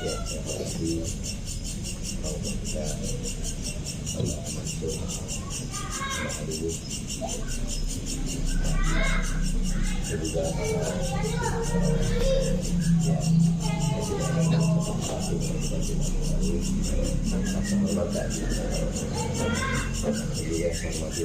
Ya, saya hormati kalau kita Allah Mansur hari ini juga para ya tidak ada satu penghormatan juga hormati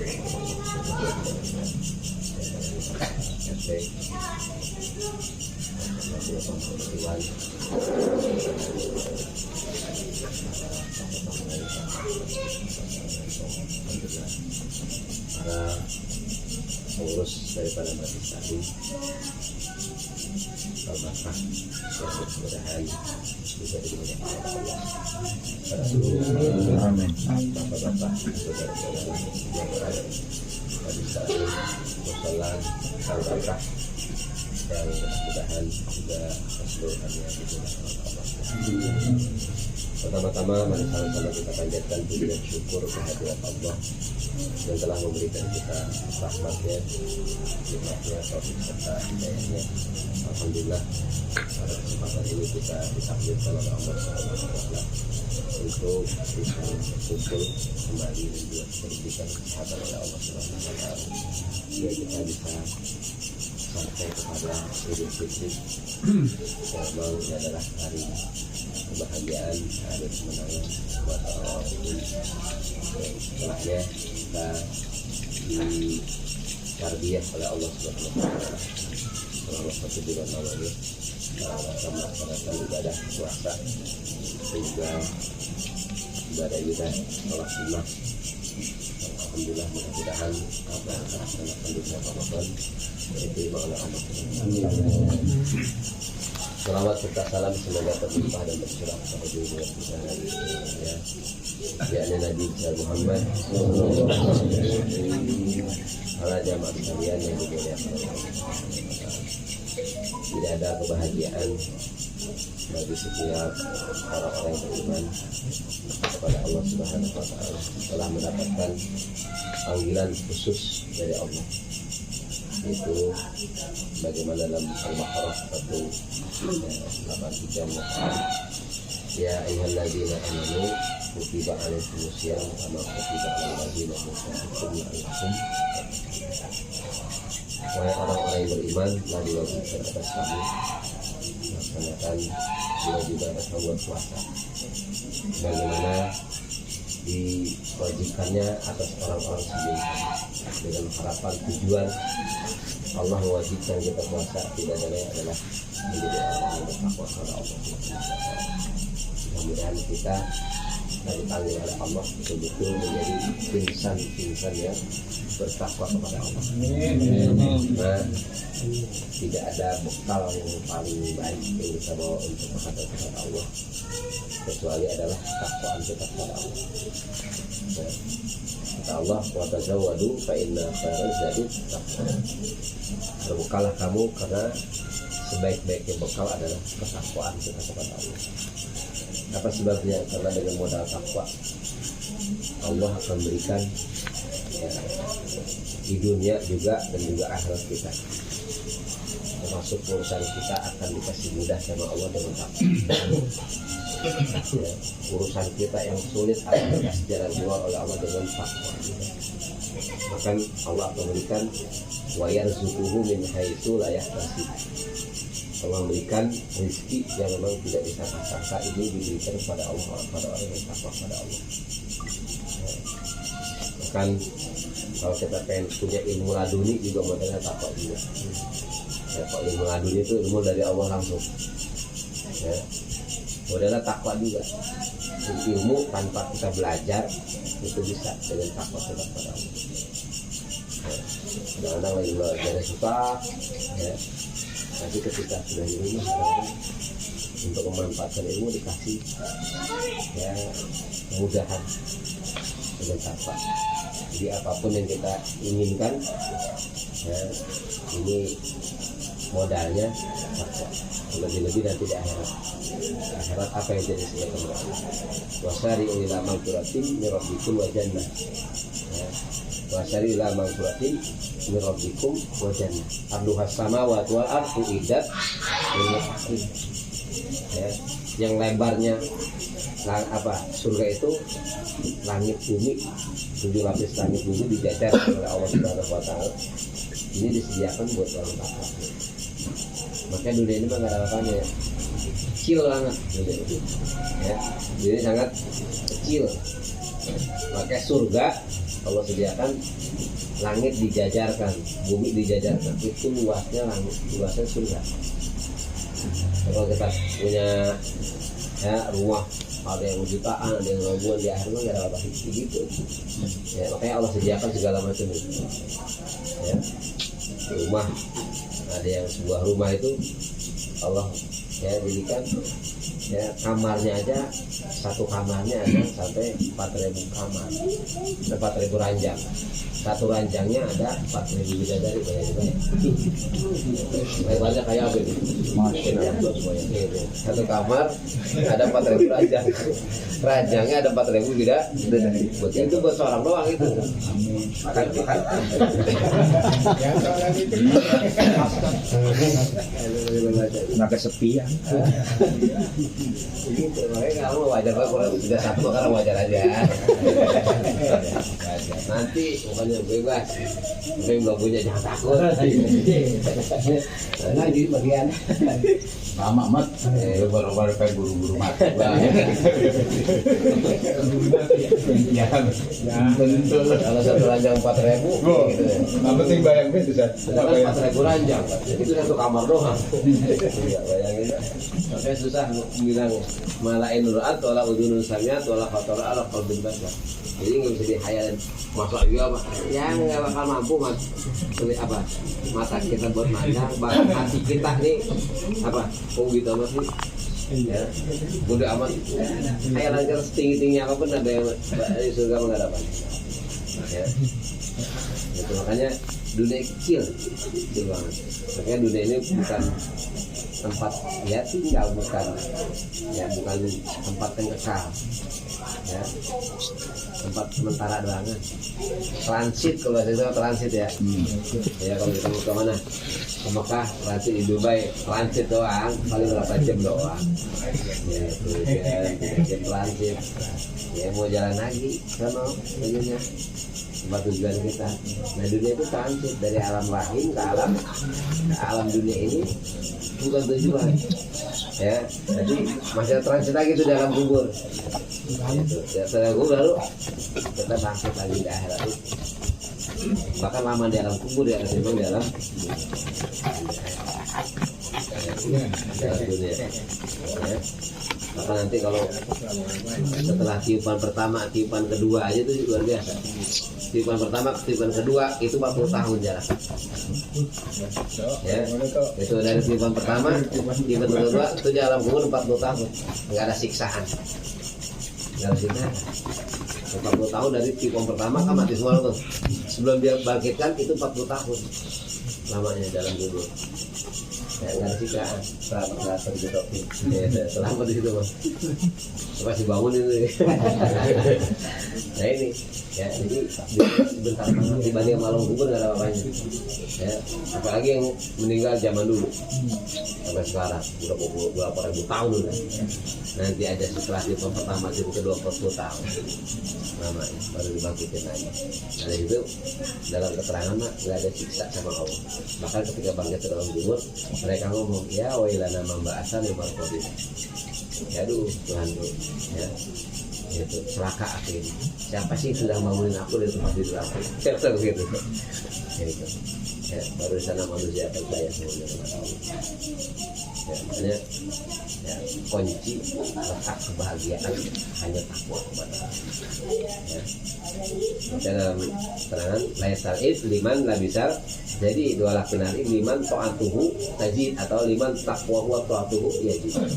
para pengurus daripada majelis taklim, Bapak yang mudah-mudahan bisa dimuliakan oleh Allah pada seluruh amin. Bapak-bapak, saudara-saudara yang berada pada saat ini, musola al-Barakah yang mudah-mudahan juga keseluruhannya digunakan oleh Allah. Pertama-tama mari sama-sama kita panjatkan puji dan syukur kehadirat Allah yang telah memberikan kita rahmatnya, nikmatnya, taufik serta hidayahnya. Alhamdulillah pada kesempatan ini kita ditakdirkan oleh Allah SWT untuk bisa berkumpul kembali dan juga diberikan kesehatan oleh Allah SWT sehingga kita bisa sampai kepada Idul Fitri yang memang ini adalah hari kebahagiaan, hari kemenangan buat orang-orang ini. Setelahnya kita ditarbiyah oleh Allah SWT selama 1 bulan Allah ini dalam melaksanakan ibadah puasa dan juga ibadah sholat sunnah. Alhamdulillah, mudah-mudahan apa yang kita laksanakan di bulan Ramadan diterima oleh Allah. Salawat serta salam semoga terlimpah dan tercurah kepada junjungan kita yakni Nabi Muhammad ala jamaah sekalian yang dimuliakan oleh Allah. Tidak ada kebahagiaan bagi setiap orang-orang yang beriman kepada Allah Subhanahu wa Ta'ala telah mendapatkan panggilan khusus dari Allah, yaitu bagaimana dalam Al-Baqarah 183 ya ayyuhalladzina amanu kutiba alaikumusiyam kama kutiba alal ladzina min qablikum la'allakum wahai orang-orang yang beriman telah diwajibkan atas kamu melaksanakan kewajiban buat puasa bagaimana diwajibkannya atas orang-orang sebelum dengan harapan tujuan Allah mewajibkan kita puasa tidak ada yang adalah menjadi orang yang bertakwa kepada Allah. Mudah-mudahan kita dipanggil oleh Allah betul-betul menjadi insan-insan yang bertakwa kepada Allah. Nah, tidak ada bekal yang paling baik yang bisa bawa untuk menghadap kepada Allah kecuali adalah takwaan kita kepada Allah. Nah, kata Allah, wa tazawwadu fa inna khairaz zadi taqwa. Berbekalah kamu karena sebaik-baiknya bekal adalah ketakwaan kita kepada Allah. Apa sebabnya? Karena dengan modal takwa Allah akan berikan ya, di dunia juga dan juga akhirat kita. Termasuk urusan kita akan dikasih mudah sama Allah dengan takwa. Ya, urusan kita yang sulit akan dikasih jalan keluar oleh Allah dengan takwa. Maka Allah akan memberikan wa yarzuquhu min haitsu la yahtasib. Allah memberikan rezeki yang memang tidak disangka-sangka ini diberikan kepada Allah, pada orang yang takwa kepada Allah. Bahkan kalau kita pengen punya ilmu laduni juga modalnya takwa juga. Ya, kalau ilmu laduni itu ilmu dari Allah langsung. Ya, modalnya takwa juga. Ilmu tanpa kita belajar itu bisa dengan takwa kita kepada Allah. Kadang-kadang lagi belajar suka, ya. Nanti ketika sudah ilmu untuk memanfaatkan ilmu dikasih ya kemudahan dengan takwa. Jadi apapun yang kita inginkan ya, ini modalnya takwa. Lebih-lebih nanti di akhirat. Akhirat apa yang jadi sebagai modal? Wasari ila magfiratin min rabbikum wa jannah. Wasari ila magfiratin min rabbikum wa jannah. Arduhas samawati wal ardu iddat lil muttaqin. Ya, yang lebarnya surga itu langit bumi, 7 lapis langit bumi dijajar oleh Allah Subhanahu wa Ta'ala. Ini disediakan buat orang takwa. Makanya dunia ini mah nggak ada apa-apanya, kecil banget dunia ini, ya. Jadi sangat kecil. Makanya surga Allah sediakan, langit dijajarkan, bumi dijajarkan, itu luasnya langit, luasnya surga. Kalau kita punya rumah ada yang jutaan, ada yang ribuan, di akhirnya nggak ada apa gitu. Ya, makanya Allah sediakan segala macam itu. Ya, rumah ada yang sebuah rumah itu Allah jadikan kamarnya aja, satu kamarnya ada sampai 4.000 kamar, 4.000 ranjang. Satu ranjangnya ada 4.000 bidadari, banyak. Lebarnya kayak apa ini? Satu kamar ada 4.000 ranjang. Ranjangnya ada 4.000 bidadari. Itu buat seorang doang itu. Makan. Nggak kesepian. Gitu, makanya kalau wajar lah kalau sudah satu karena wajar aja. Nanti pokoknya bebas, mungkin nggak punya jangan takut. Karena di bagian Lama mat, baru kayak buru-buru mati. Kalau satu ranjang 4.000, gitu ya. Yang penting bayang itu kan. Sedangkan 4.000 ranjang, itu satu kamar doang. Bayangin, makanya susah bilang malain nurat, tola udunun samia, tola kotora, ala qalbin basar. Jadi nggak bisa dihayalin. Masa iya apa? Ya nggak bakal mampu mas. Apa? Mata kita buat mandang, hati kita nih apa? Oh gitu amat sih. Ya, udah amat. Hayalan kita setinggi-tinggi apapun ada yang di surga nggak dapat. Ya, itu makanya dunia kecil banget. Makanya dunia ini bukan tempat ya tinggal, bukan tempat yang kekal, ya, tempat sementara doang. Transit, kalau saya bilang transit ya. Ya kalau kita mau ke mana, ke Mekah transit, di Dubai transit doang, paling berapa jam doang. Ya itu jam transit. Ya mau jalan lagi sana ujungnya tempat tujuan kita. Nah dunia itu transit dari alam rahim ke alam dunia ini bukan tujuan. Ya, jadi masih transit lagi itu dalam kubur. Itu setelah kubur baru kita bangkit lagi di akhirat itu. Bahkan lama di alam kubur ya ketimbang di alam dunia. Ya. Maka nanti kalau setelah tiupan pertama, tiupan kedua aja itu luar biasa. Tiupan pertama, tiupan kedua itu 40 tahun jarak. Ya, itu dari tiupan pertama, tiupan kedua itu di alam kubur 40 tahun, nggak ada siksaan, nggak ada siksaan. 40 tahun dari tiupan pertama kan mati semua tuh. Sebelum dia bangkitkan itu 40 tahun lamanya dalam kubur. Ya, nggak ada siksaan. Selamat di situ mas. Masih bangun ini. Nah ini, ya jadi bentar banget dibanding malam kubur nggak ada apa-apanya. Ya, apalagi yang meninggal zaman dulu sampai sekarang berapa ribu tahun udah. Nanti ada setelah tiupan pertama, tiupan kedua 40 tahun namanya baru dibangkitin lagi. Nah itu dalam keterangan mah nggak ada siksa sama Allah. Bahkan ketika bangkit ke dalam kubur mereka ngomong ya wailana mamba'asan yang markodin. Ya aduh Tuhan tuh, ya itu celaka aku ini. Siapa sih sudah bangunin aku dari tempat tidur aku? Siapa begitu? Ya itu. Ya, baru di sana manusia percaya semuanya kepada Allah. Ya, makanya ya, kunci letak kebahagiaan hanya takwa kepada Allah. Ya. Dalam keterangan laisal is liman labisal. Jadi dua lakinari liman to'atuhu tajid atau liman takwa wa to'atuhu yajid.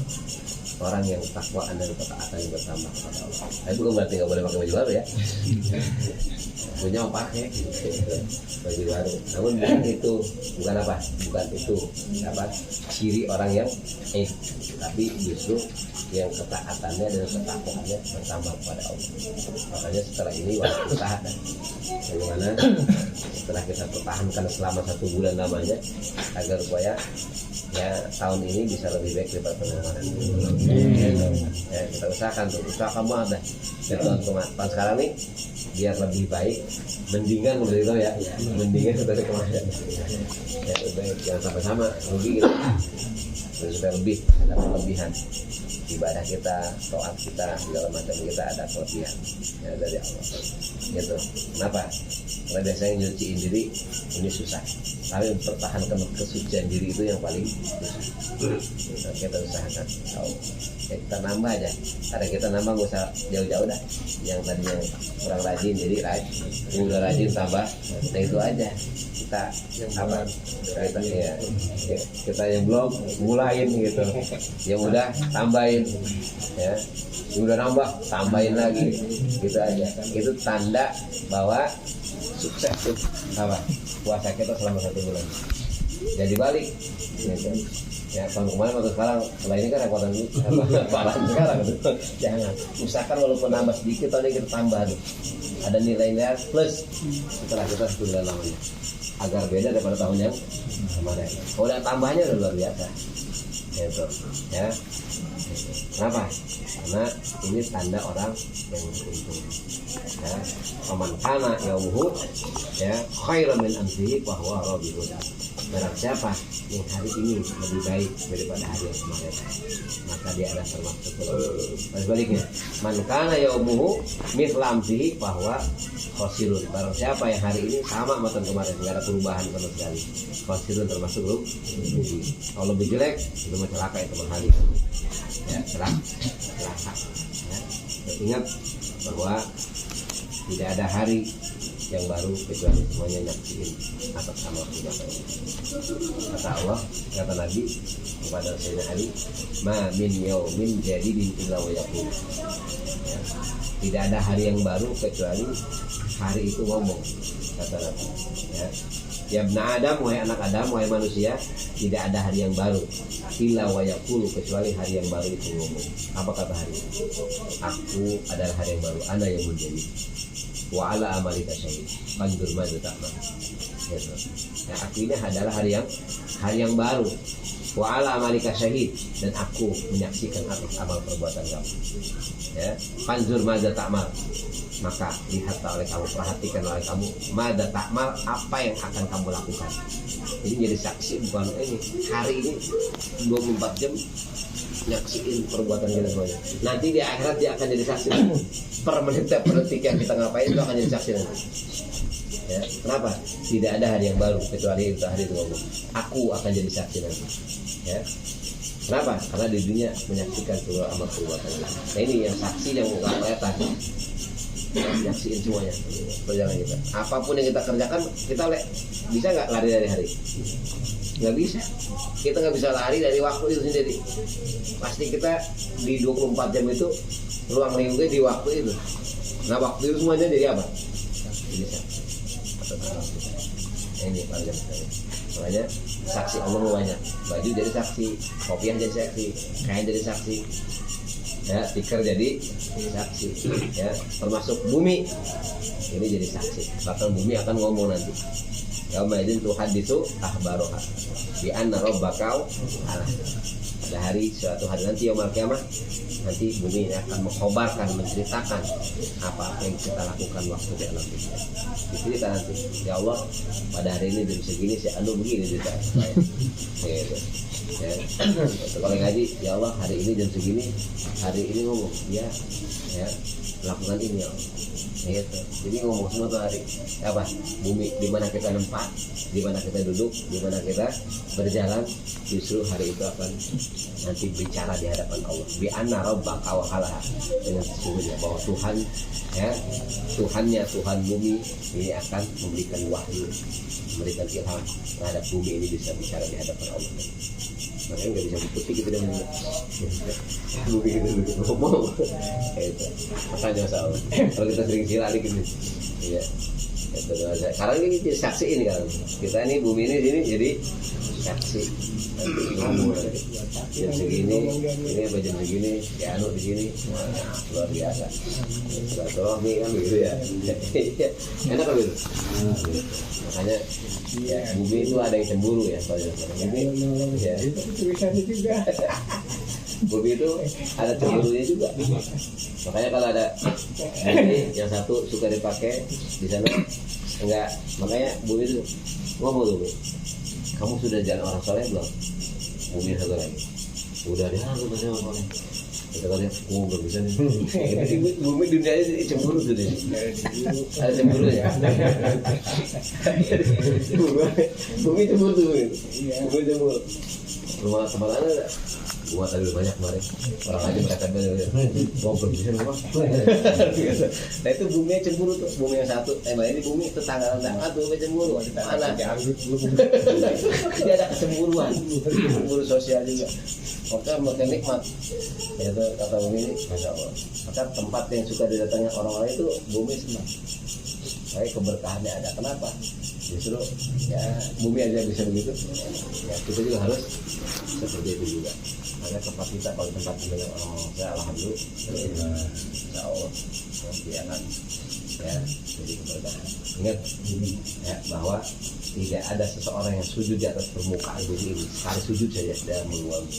Orang yang takwaan dan ketaatan yang bertambah kepada Allah. Tapi bukan berarti nggak boleh pakai baju baru ya. Punya mau pakai baju baru. Namun bukan itu, bukan apa? Bukan itu apa? Ciri orang yang tapi justru yang ketaatannya dan ketakwaannya bertambah kepada Allah. Makanya setelah ini wajib usaha dan bagaimana setelah kita pertahankan selama 1 bulan lamanya agar supaya ya tahun ini bisa lebih baik daripada tahun kemarin. Ya, kita usahakan tuh, usaha kamu ada ya, tahun sekarang nih biar lebih baik, mendingan menurut itu ya, mendingan dari kemarin. Ya lebih baik, jangan sampai sama rugi gitu. Supaya lebih ada kelebihan ibadah kita, taat kita, segala macam kita ada kelebihan ya, dari Allah. Gitu. Kenapa? Karena biasanya nyuciin diri ini susah, tapi mempertahankan kesucian diri itu yang paling susah. Kita usahakan. Ya, kita nambah aja. Ada kita nambah nggak usah jauh-jauh dah. Yang tadinya kurang rajin jadi rajin, udah rajin tambah. Nah itu aja. Kita apa? Kita yang belum mulain gitu. Yang udah tambahin ya. Yang udah nambah tambahin lagi. Gitu aja. Itu tanda bahwa sukses tuh apa? Puasa kita selama 1 bulan. Jadi balik. Gitu. Ya tahun kemarin atau sekarang, setelah ini kan repotan palan sekarang gitu. Jangan, usahakan walaupun nambah sedikit tadi kita tambah tuh. Ada nilai-nilai plus setelah kita 1 bulan lamanya agar beda daripada tahun yang kemarin. Kalau udah tambahnya udah luar biasa gitu ya. Kenapa? Karena ini tanda orang yang beruntung ya. Faman kana yaumuhu ya khairan min amsihi bahwa rabihun. Barang siapa yang hari ini lebih baik daripada hari yang kemarin, maka dia adalah termasuk sebaliknya. Man kana yaumuhu mithla amsihi bahwa khosirun. Barang siapa yang hari ini sama sama tahun kemarin, nggak ada perubahan sama sekali, khosirun termasuk rugi. Kalau lebih jelek itu mah celaka, itu mahali ya, celaka ya. Ingat bahwa tidak ada hari yang baru kecuali semuanya nyaksiin atas amal perbuatan. Kata Allah, kata Nabi kepada Sayyidina Ali, ma min yaumin jadidin illa wa yaqul. Ya, tidak ada hari yang baru kecuali hari itu ngomong, kata Nabi. Ya ibna Adam, wahai anak Adam, wahai manusia, tidak ada hari yang baru illa wa yaqul, kecuali hari yang baru itu ngomong. Apa kata hari itu? Aku adalah hari yang baru, ana yang menjadi wa ala amalika syahid fandur madu ta'mal. Ya, aku ini adalah hari yang baru, wa ala amalika syahid, dan aku menyaksikan atas amal perbuatan kamu ya. Fandur madu ta'mal, maka lihat oleh kamu, perhatikan oleh kamu, madu ta'mal, apa yang akan kamu lakukan. Jadi jadi saksi, bukan ini hari ini 24 jam nyaksiin perbuatan kita semuanya. Nanti di akhirat dia akan jadi saksi. Per menit per detik yang kita ngapain itu akan jadi saksi nanti. Ya, kenapa? Tidak ada hari yang baru kecuali itu hari itu ngomong. Aku akan jadi saksi nanti. Ya. Kenapa? Karena di dunia menyaksikan seluruh amal perbuatan kita. Nah ini yang saksi yang nggak kelihatan. Nyaksiin semuanya perjalanan kita. Apapun yang kita kerjakan, kita bisa nggak lari dari hari? Nggak bisa. Kita nggak bisa lari dari waktu itu sendiri. Pasti kita di 24 jam itu ruang lingkupnya di waktu itu. Nah waktu itu semuanya jadi apa? Jadi saksi. Nah, ini paling sekali. Makanya saksi Allah banyak. Baju jadi saksi, kopiah jadi saksi, kain jadi saksi, ya stiker jadi saksi, ya termasuk bumi ini jadi saksi. Bahkan bumi akan ngomong nanti. Yauma'idin tuhaditsu akhbaroha bi anna rabbaka ala. Pada hari suatu hari nanti yaumul kiamah, nanti bumi ini akan mengkhabarkan, menceritakan apa yang kita lakukan waktu di alam dunia. Dicerita nanti, ya Allah pada hari ini jam segini si Anu begini cerita. Gitu. Ya. Kalau ngaji, ya Allah hari ini jam segini, hari ini ngomong, ya lakukan ini ya Allah. Gitu. Jadi ngomong semua tuh hari apa? Bumi di mana kita nempat, di mana kita duduk, di mana kita berjalan, justru hari itu akan nanti bicara di hadapan Allah. Bi anna rabbaka wa halaha, dengan sesungguhnya bahwa Tuhan ya, Tuhan bumi ini akan memberikan wahyu, memberikan ilham terhadap bumi ini bisa bicara di hadapan Allah. Makanya nggak bisa diputik gitu dan bumi itu ngomong. Itu makanya masalah. Kalau kita sering silali gitu, ya. Sekarang ini jadi saksi ini kan. Kita ini bumi ini jadi saksi ngomong jam segini ini apa jam segini si Anu di sini luar biasa silaturahmi kan begitu ya enak kan gitu makanya ya bumi itu ada yang cemburu ya kalau bumi ya bumi itu ada cemburunya juga makanya kalau ada bumi yang satu suka dipakai di sana enggak makanya bumi itu ngomong dulu kamu sudah jalan orang soleh belum bumi satu lagi udah deh aku masih orang soleh kita kalian belum bisa nih bumi dunia ini cemburu tuh deh ada cemburu ya bumi cemburu tuh bumi cemburu rumah teman ada gua tadi udah banyak kemarin orang aja mereka belum bisa rumah nah itu bumi cemburu tuh bumi yang satu ini bumi tetangga tuh cemburu mana dia ada kecemburuan cemburu sosial juga maka makin nikmat itu kata bumi ini masya Allah maka tempat yang suka didatangi orang-orang itu bumi senang kayak keberkahannya ada kenapa justru ya bumi aja bisa begitu ya kita juga harus seperti itu juga ada tempat kita kalau tempat dengan orang saya alhamdulillah insya Allah nanti akan ya jadi keberkahan ingat ya bahwa tidak ada seseorang yang sujud di atas permukaan bumi ini sekali sujud saja sudah mengulangi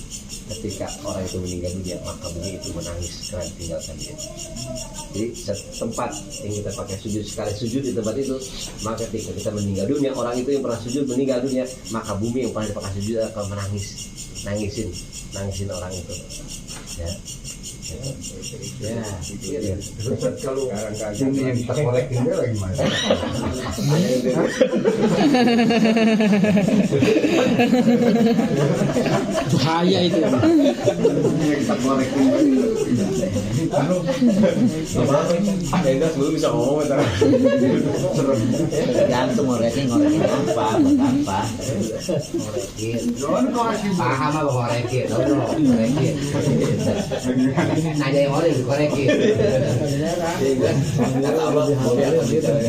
ketika orang itu meninggal dunia maka bumi itu menangis karena ditinggalkan dia jadi tempat yang kita pakai sujud sekali sujud di tempat itu maka ketika kita meninggal dunia orang itu yang pernah sujud meninggal dunia maka bumi yang pernah dipakai sujud akan nangisin orang itu ya ya kalau ini yang kita kolekin dia lagi mana bahaya itu kita kolekin enggak belum bisa ngomong gantung ngorekin apa ngorekin paham apa ngorekin ngorekin nanya yang orang dikorekin kata Allah bumi akan bicara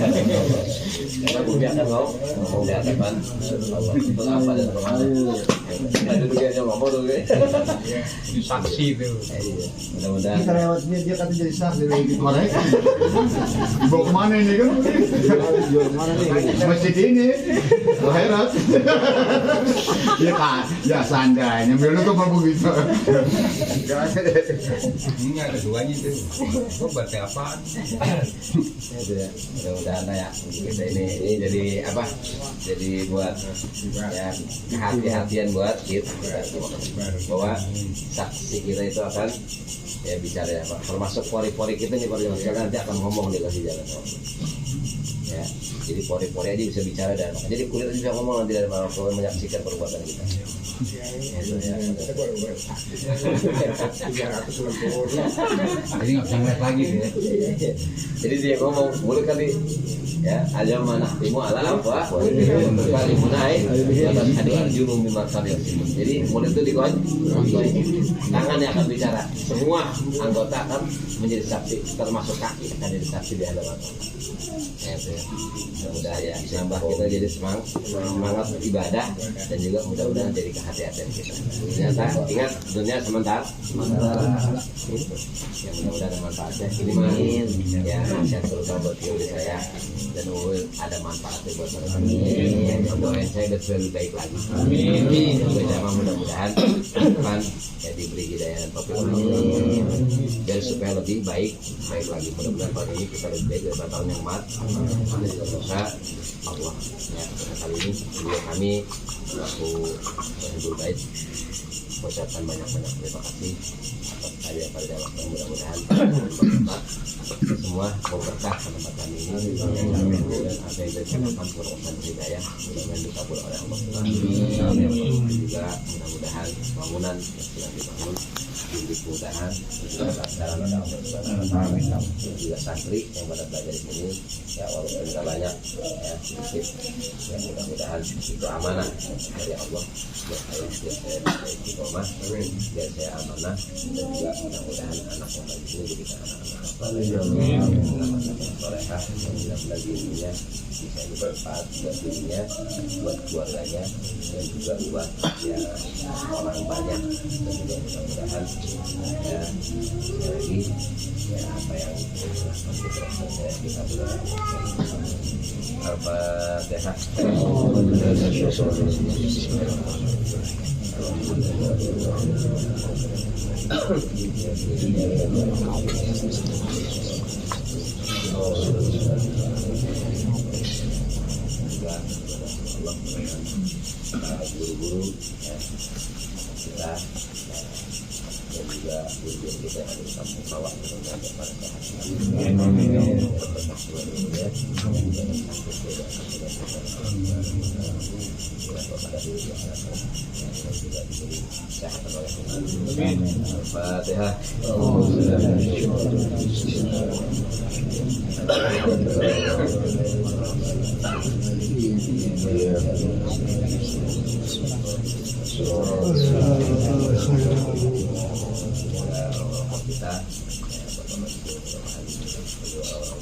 karena bumi akan ngomong di hadapan Allah untuk apa dan kemana ada dulu aja ngomong dulu saksi itu mudah-mudahan kita lewat dia kata jadi saksi dari dikorekin bawa kemana ini kan masjid ini akhirat ya kan ya seandainya belum tuh mau begitu ini ada duanya tuh gua baca apaan ya mudah-mudahan ya kita ini jadi apa jadi buat ya kehati-hatian buat kita bahwa saksi kita itu akan ya bicara apa termasuk pori-pori kita nih kalau nanti akan ngomong di kasih jalan ya jadi pori-pori aja bisa bicara dan jadi kulit aja bisa ngomong nanti dari mana kalau menyaksikan perbuatan kita itu ya jadi nggak bisa ngeliat lagi deh jadi dia ngomong boleh kali ya aja mana timu ala apa kali munai ada arjulum bimakal yang jadi mulut itu dikon tangan yang akan bicara semua anggota akan menjadi saksi termasuk kaki akan jadi saksi di hadapan ya itu ya mudah ya nambah kita jadi semangat ibadah dan juga mudah-mudahan jadi kehati-hatian kita ternyata ingat dunia sementara ya mudah-mudahan manfaatnya ini mah ya nasihat terutama buat diri saya dan ada manfaatnya buat mereka doain saya lebih baik lagi bersama mudah-mudahan depan ya diberi hidayah dan taufik dan supaya lebih baik lagi mudah-mudahan tahun ini kita lebih baik daripada tahun yang mat dan juga dosa Allah ya pada kali ini juga kami selaku Hizbul Bait mengucapkan banyak-banyak terima kasih atas karya pada waktu mudah-mudahan semua berkah tempat kami ini dan apa yang dilakukan perusahaan hidayah mudah-mudahan dikabul oleh Allah juga mudah-mudahan bangunan yang sedang dibangun diberi kemudahan dalam juga santri yang pada belajar di sini ya walaupun tidak banyak ya sedikit ya mudah-mudahan itu amanah dari Allah biar saya istiqomah biar saya amanah dan juga mudah-mudahan anak yang lagi ini jadi anak-anak solehah yang benar-benar dirinya bisa bermanfaat buat dirinya, buat keluarganya dan juga buat ya orang banyak dan juga mudah-mudahan ya lagi ya apa yang kita Al-Fatihah. Guru-guru ya, kita dan juga guru kita yang ada di kampung bawah dengan pada Al-Fatihah. Kita